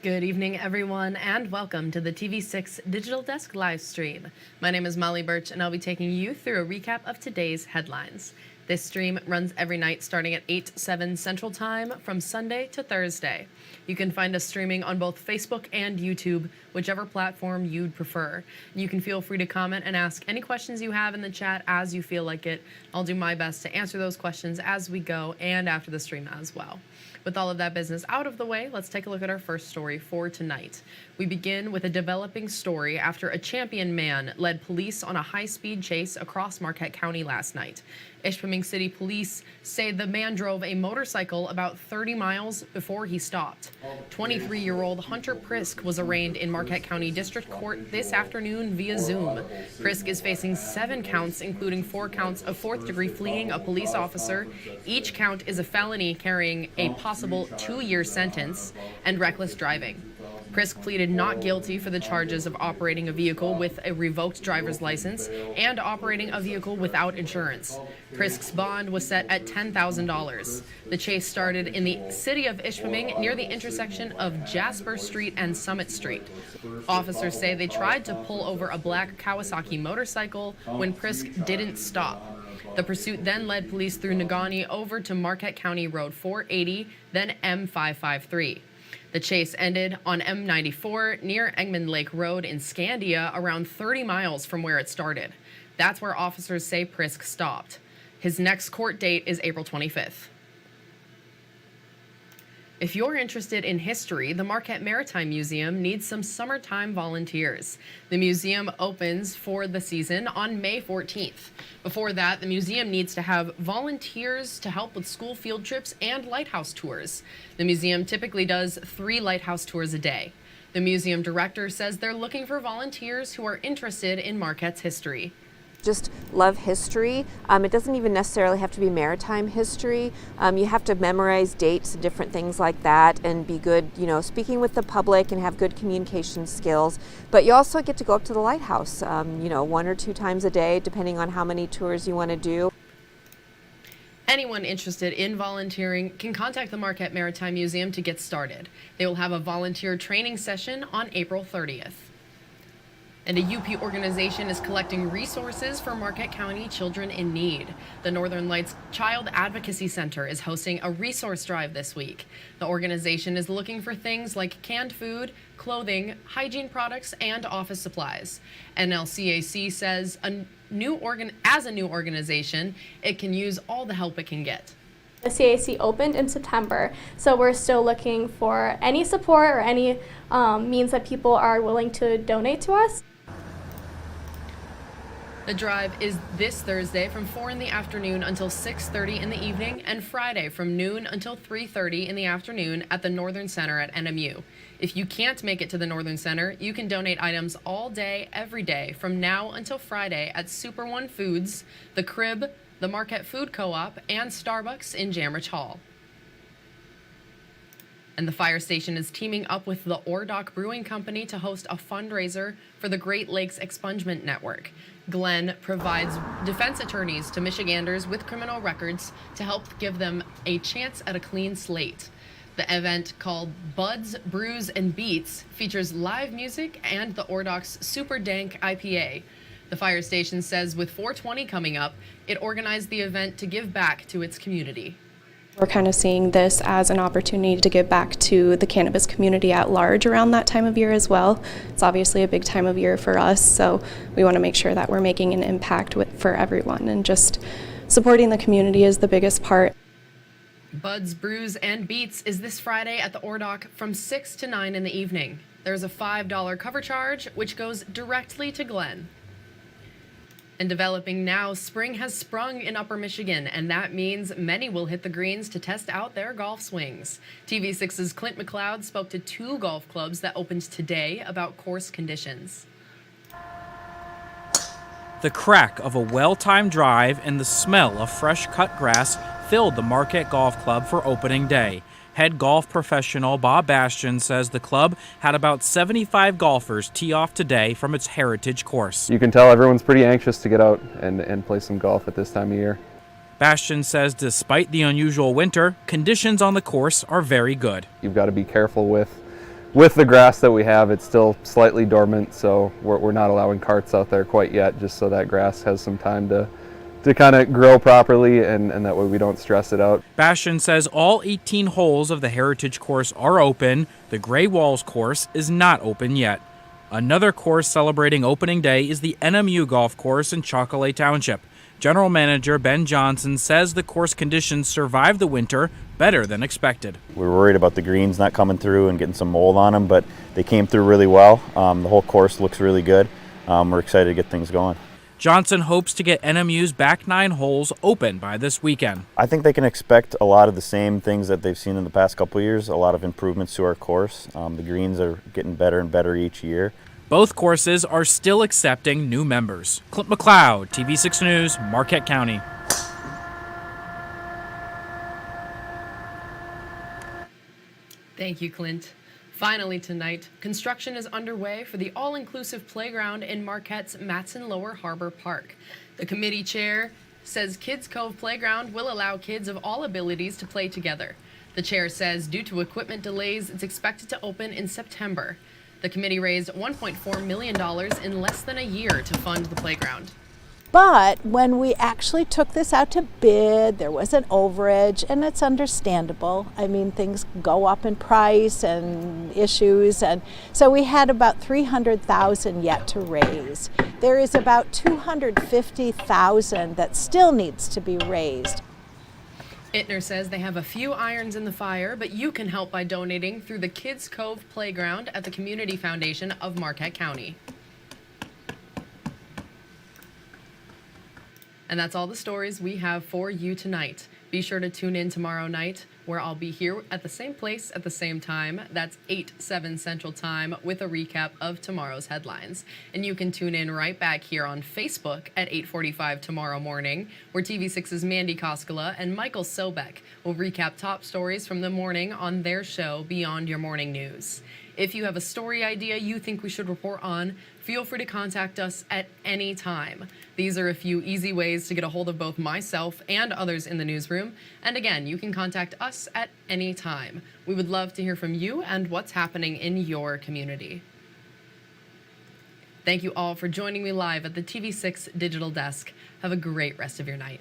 Good evening, everyone, and welcome to the TV6 Digital Desk live stream. My name is Molly Birch, and I'll be taking you through a recap of today's headlines. This stream runs every night starting at 8/7 Central Time from Sunday to Thursday. You can find us streaming on both Facebook and YouTube, whichever platform you'd prefer. You can feel free to comment and ask any questions you have in the chat as you feel like it. I'll do my best to answer those questions as we go and after the stream as well. With all of that business out of the way, let's take a look at our first story for tonight. We begin with a developing story after a champion man led police on a high-speed chase across Marquette County last night. Ishpeming City Police say the man drove a motorcycle about 30 miles before he stopped. 23-year-old Hunter Prisk was arraigned in Marquette County District Court this afternoon via Zoom. Prisk is facing 7 counts, including 4 counts of fourth-degree fleeing a police officer. Each count is a felony carrying a possible 2-year sentence and reckless driving. Prisk pleaded not guilty for the charges of operating a vehicle with a revoked driver's license and operating a vehicle without insurance. Prisk's bond was set at $10,000. The chase started in the city of Ishpeming near the intersection of Jasper Street and Summit Street. Officers say they tried to pull over a black Kawasaki motorcycle when Prisk didn't stop. The pursuit then led police through Negaunee over to Marquette County Road 480, then M553. The chase ended on M94 near Engman Lake Road in Scandia, around 30 miles from where it started. That's where officers say Prisk stopped. His next court date is April 25th. If you're interested in history, the Marquette Maritime Museum needs some summertime volunteers. The museum opens for the season on May 14th. Before that, the museum needs to have volunteers to help with school field trips and lighthouse tours. The museum typically does 3 lighthouse tours a day. The museum director says they're looking for volunteers who are interested in Marquette's history. Just love history. It doesn't even necessarily have to be maritime history. You have to memorize dates and different things like that and be good, speaking with the public and have good communication skills. But you also get to go up to the lighthouse, 1 or 2 times a day, depending on how many tours you want to do. Anyone interested in volunteering can contact the Marquette Maritime Museum to get started. They will have a volunteer training session on April 30th. And a UP organization is collecting resources for Marquette County children in need. The Northern Lights Child Advocacy Center is hosting a resource drive this week. The organization is looking for things like canned food, clothing, hygiene products, and office supplies. NLCAC says as a new organization, it can use all the help it can get. The CAC opened in September, so we're still looking for any support or any means that people are willing to donate to us. The drive is this Thursday from 4 in the afternoon until 6:30 in the evening and Friday from noon until 3:30 in the afternoon at the Northern Center at NMU. If you can't make it to the Northern Center, you can donate items all day, every day from now until Friday at Super One Foods, The Crib, the Marquette Food Co-op, and Starbucks in Jamrich Hall. And the fire station is teaming up with the Ordock Brewing Company to host a fundraiser for the Great Lakes Expungement Network. Glenn provides defense attorneys to Michiganders with criminal records to help give them a chance at a clean slate. The event, called Buds, Brews, and Beats, features live music and the Ordock's Super Dank IPA. The fire station says with 420 coming up, it organized the event to give back to its community. We're kind of seeing this as an opportunity to give back to the cannabis community at large around that time of year as well. It's obviously a big time of year for us, so we want to make sure that we're making an impact for everyone, and just supporting the community is the biggest part. Buds, Brews, and Beats is this Friday at the Ordock from 6 to 9 in the evening. There's a $5 cover charge, which goes directly to Glenn. And developing now, spring has sprung in Upper Michigan, and that means many will hit the greens to test out their golf swings. TV6's Clint McLeod spoke to 2 golf clubs that opened today about course conditions. The crack of a well-timed drive and the smell of fresh cut grass filled the Marquette Golf Club for opening day. Head golf professional Bob Bastian says the club had about 75 golfers tee off today from its heritage course. You can tell everyone's pretty anxious to get out and play some golf at this time of year. Bastian says despite the unusual winter, conditions on the course are very good. You've got to be careful with with the grass that we have, it's still slightly dormant, so we're not allowing carts out there quite yet, just so that grass has some time to kind of grow properly, and that way we don't stress it out. Bastian says all 18 holes of the Heritage course are open. The Gray Walls course is not open yet. Another course celebrating opening day is the NMU golf course in Chocolate Township. General Manager Ben Johnson says the course conditions survived the winter better than expected. We were worried about the greens not coming through and getting some mold on them, but they came through really well. The whole course looks really good. We're excited to get things going. Johnson hopes to get NMU's back 9 holes open by this weekend. I think they can expect a lot of the same things that they've seen in the past couple of years, a lot of improvements to our course. The greens are getting better and better each year. Both courses are still accepting new members. Clint McLeod, TV6 News, Marquette County. Thank you, Clint. Finally tonight, construction is underway for the all-inclusive playground in Marquette's Matson Lower Harbor Park. The committee chair says Kids Cove Playground will allow kids of all abilities to play together. The chair says due to equipment delays, it's expected to open in September. The committee raised $1.4 million in less than a year to fund the playground. But when we actually took this out to bid, there was an overage, and it's understandable. I mean, things go up in price and issues, and so we had about $300,000 yet to raise. There is about $250,000 that still needs to be raised. Ittner says they have a few irons in the fire, but you can help by donating through the Kids Cove Playground at the Community Foundation of Marquette County. And that's all the stories we have for you tonight. Be sure to tune in tomorrow night, where I'll be here at the same place at the same time. That's 8/7 Central Time with a recap of tomorrow's headlines. And you can tune in right back here on Facebook at 8:45 tomorrow morning, where TV6's Mandy Koskela and Michael Sobek will recap top stories from the morning on their show Beyond Your Morning News. If you have a story idea you think we should report on, feel free to contact us at any time. These are a few easy ways to get a hold of both myself and others in the newsroom. And again, you can contact us at any time. We would love to hear from you and what's happening in your community. Thank you all for joining me live at the TV6 Digital Desk. Have a great rest of your night.